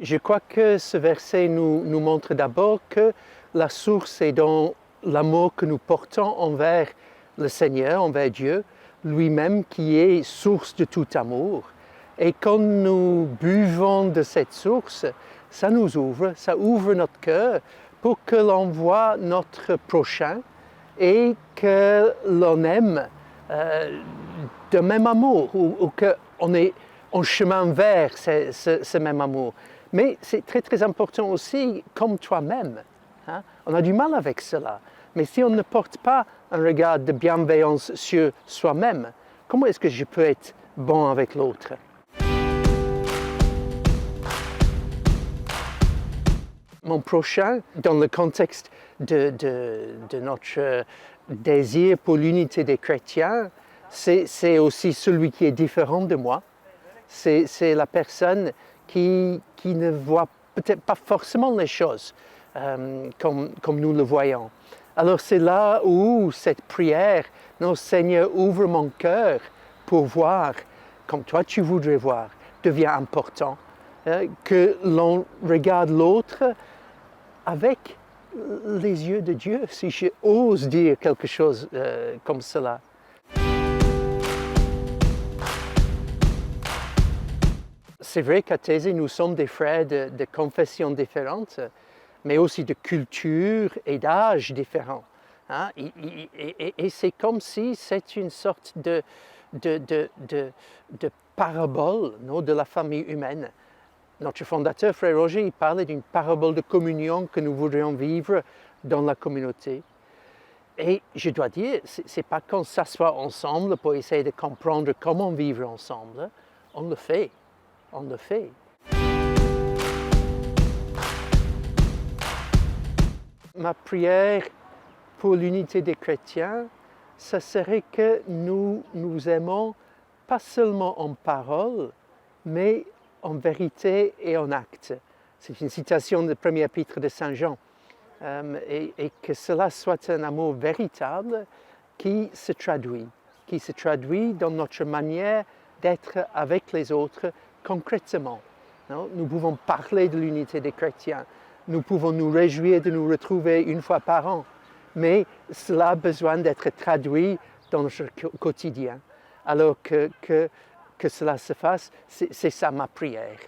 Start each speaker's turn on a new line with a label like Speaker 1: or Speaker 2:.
Speaker 1: Je crois que ce verset nous montre d'abord que la source est dans l'amour que nous portons envers le Seigneur, envers Dieu, lui-même qui est source de tout amour. Et quand nous buvons de cette source, ça nous ouvre, ça ouvre notre cœur pour que l'on voit notre prochain et que l'on aime de même amour ou qu'on est en chemin vers ce même amour. Mais c'est très très important aussi comme toi-même. Hein? On a du mal avec cela. Mais si on ne porte pas un regard de bienveillance sur soi-même, comment est-ce que je peux être bon avec l'autre? Mon prochain, dans le contexte de notre désir pour l'unité des chrétiens, c'est aussi celui qui est différent de moi. C'est la personne qui ne voit peut-être pas forcément les choses comme nous le voyons. Alors c'est là où cette prière, non, Seigneur, ouvre mon cœur pour voir comme toi tu voudrais voir, devient important. Que l'on regarde l'autre avec les yeux de Dieu, si j'ose dire quelque chose comme cela. C'est vrai qu'à Taizé, nous sommes des frères de confessions différentes, mais aussi de culture et d'âge différents. Hein? Et c'est comme si c'est une sorte de parabole, non, de la famille humaine. Notre fondateur, Frère Roger, il parlait d'une parabole de communion que nous voudrions vivre dans la communauté. Et je dois dire, ce n'est pas qu'on s'assoit ensemble pour essayer de comprendre comment vivre ensemble. On le fait. On le fait. Ma prière pour l'unité des chrétiens, ce serait que nous nous aimons pas seulement en parole, mais en vérité et en acte. C'est une citation du premier épître de Saint Jean. Et que cela soit un amour véritable qui se traduit dans notre manière d'être avec les autres concrètement. Non? Nous pouvons parler de l'unité des chrétiens, nous pouvons nous réjouir de nous retrouver une fois par an, mais cela a besoin d'être traduit dans notre quotidien. Alors que cela se fasse, c'est ça ma prière.